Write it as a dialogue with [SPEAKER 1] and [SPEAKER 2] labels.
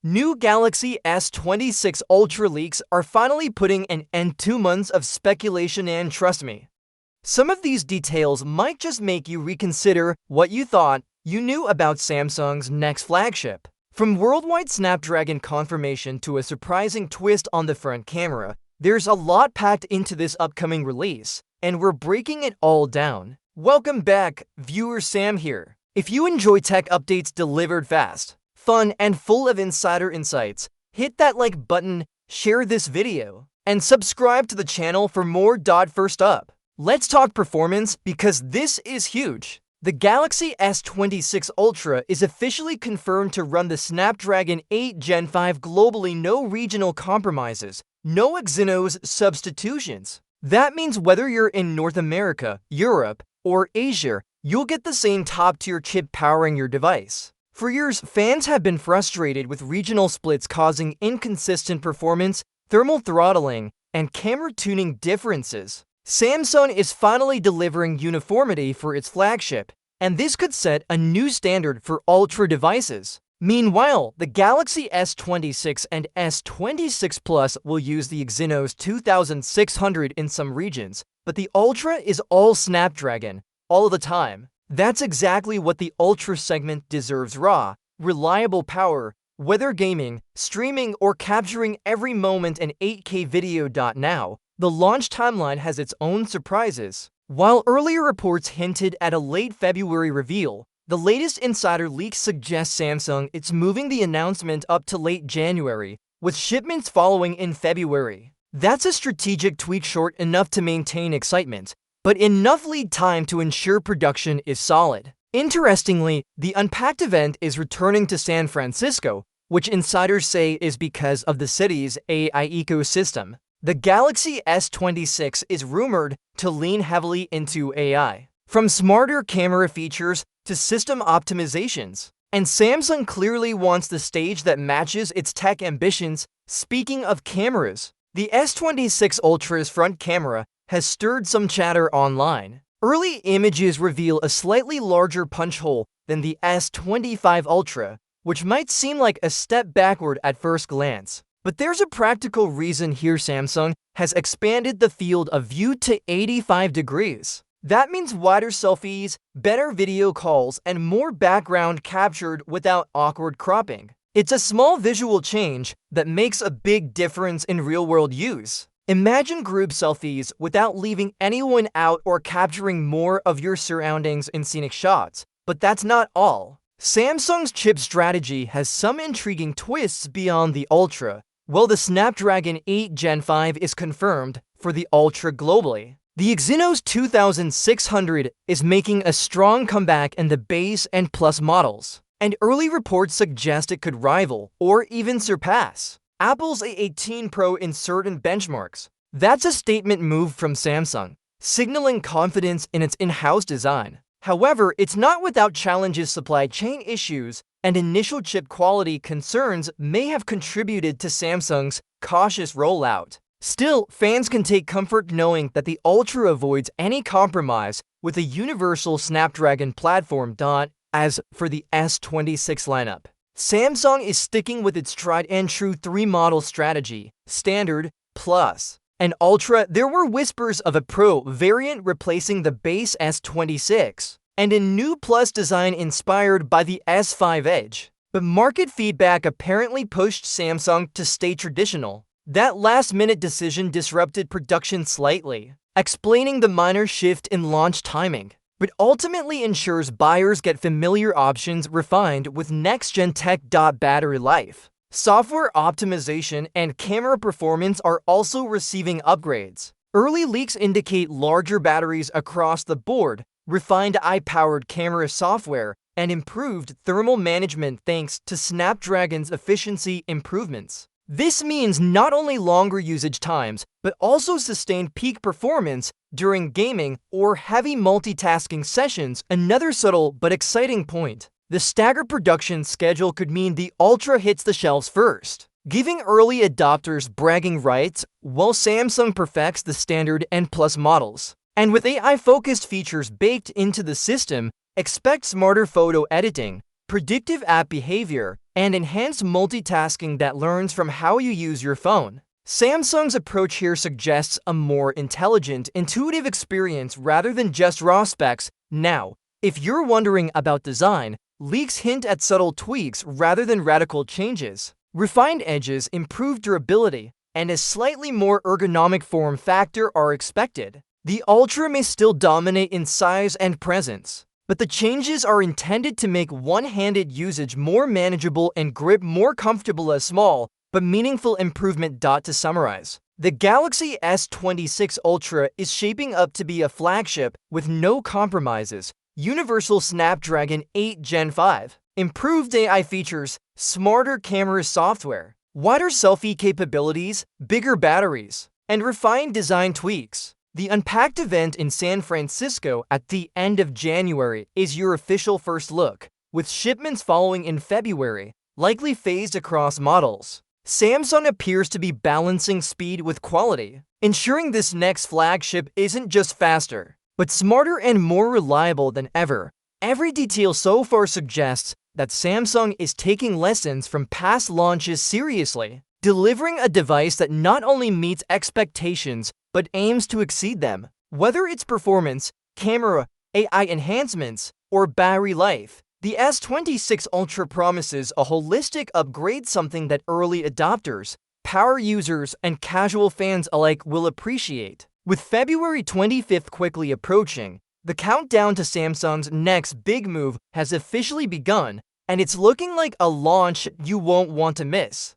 [SPEAKER 1] New Galaxy S26 Ultra leaks are finally putting an end to months of speculation, and trust me, some of these details might just make you reconsider what you thought you knew about Samsung's next flagship. From worldwide Snapdragon confirmation to a surprising twist on the front camera, there's a lot packed into this upcoming release, and we're breaking it all down. Welcome back, viewer Sam here. If you enjoy tech updates delivered fast, fun, and full of insider insights, hit that like button, share this video, and subscribe to the channel for more. First up, let's talk performance because this is huge. The Galaxy S26 Ultra is officially confirmed to run the Snapdragon 8 Gen 5 globally, no regional compromises, no Exynos substitutions. That means whether you're in North America, Europe, or Asia, you'll get the same top-tier chip powering your device. For years, fans have been frustrated with regional splits causing inconsistent performance, thermal throttling, and camera tuning differences. Samsung is finally delivering uniformity for its flagship, and this could set a new standard for Ultra devices. Meanwhile, the Galaxy S26 and S26 Plus will use the Exynos 2600 in some regions, but the Ultra is all Snapdragon, all the time. That's exactly what the Ultra segment deserves: raw, reliable power, whether gaming, streaming, or capturing every moment in 8K video. Now, the launch timeline has its own surprises. While earlier reports hinted at a late February reveal, the latest insider leaks suggest Samsung is moving the announcement up to late January, with shipments following in February. That's a strategic tweak, short enough to maintain excitement, but enough lead time to ensure production is solid. Interestingly, the Unpacked event is returning to San Francisco, which insiders say is because of the city's AI ecosystem. The Galaxy S26 is rumored to lean heavily into AI, from smarter camera features to system optimizations. And Samsung clearly wants the stage that matches its tech ambitions. Speaking of cameras, the S26 Ultra's front camera has stirred some chatter online. Early images reveal a slightly larger punch hole than the S25 Ultra, which might seem like a step backward at first glance. But there's a practical reason here. Samsung has expanded the field of view to 85 degrees. That means wider selfies, better video calls, and more background captured without awkward cropping. It's a small visual change that makes a big difference in real-world use. Imagine group selfies without leaving anyone out or capturing more of your surroundings in scenic shots. But that's not all. Samsung's chip strategy has some intriguing twists beyond the Ultra. Well, the Snapdragon 8 Gen 5 is confirmed for the Ultra globally. The Exynos 2600 is making a strong comeback in the base and Plus models, and early reports suggest it could rival or even surpass Apple's A18 Pro in certain benchmarks. That's a statement move from Samsung, signaling confidence in its in-house design. However, it's not without challenges. Supply chain issues and initial chip quality concerns may have contributed to Samsung's cautious rollout. Still, fans can take comfort knowing that the Ultra avoids any compromise with a universal Snapdragon platform. As for the S26 lineup, Samsung is sticking with its tried-and-true three-model strategy: Standard, Plus, and Ultra. There were whispers of a Pro variant replacing the base S26, and a new Plus design inspired by the S5 Edge. But market feedback apparently pushed Samsung to stay traditional. That last-minute decision disrupted production slightly, explaining the minor shift in launch timing, but ultimately ensures buyers get familiar options refined with next-gen tech. Battery life, software optimization, and camera performance are also receiving upgrades. Early leaks indicate larger batteries across the board, refined AI-powered camera software, and improved thermal management thanks to Snapdragon's efficiency improvements. This means not only longer usage times, but also sustained peak performance during gaming or heavy multitasking sessions. Another subtle but exciting point: the staggered production schedule could mean the Ultra hits the shelves first, giving early adopters bragging rights while Samsung perfects the Standard and Plus models. And with AI-focused features baked into the system, expect smarter photo editing, predictive app behavior, and enhanced multitasking that learns from how you use your phone. Samsung's approach here suggests a more intelligent, intuitive experience rather than just raw specs. Now, if you're wondering about design, leaks hint at subtle tweaks rather than radical changes. Refined edges, improved durability, and a slightly more ergonomic form factor are expected. The Ultra may still dominate in size and presence, but the changes are intended to make one-handed usage more manageable and grip more comfortable. A small but meaningful improvement. To summarize, the Galaxy S26 Ultra is shaping up to be a flagship with no compromises. Universal Snapdragon 8 Gen 5, improved AI features, smarter camera software, wider selfie capabilities, bigger batteries, and refined design tweaks. The Unpacked event in San Francisco at the end of January is your official first look, with shipments following in February, likely phased across models. Samsung appears to be balancing speed with quality, ensuring this next flagship isn't just faster, but smarter and more reliable than ever. Every detail so far suggests that Samsung is taking lessons from past launches seriously, delivering a device that not only meets expectations but aims to exceed them. Whether it's performance, camera, AI enhancements, or battery life, the S26 Ultra promises a holistic upgrade, something that early adopters, power users, and casual fans alike will appreciate. With February 25th quickly approaching, the countdown to Samsung's next big move has officially begun, and it's looking like a launch you won't want to miss.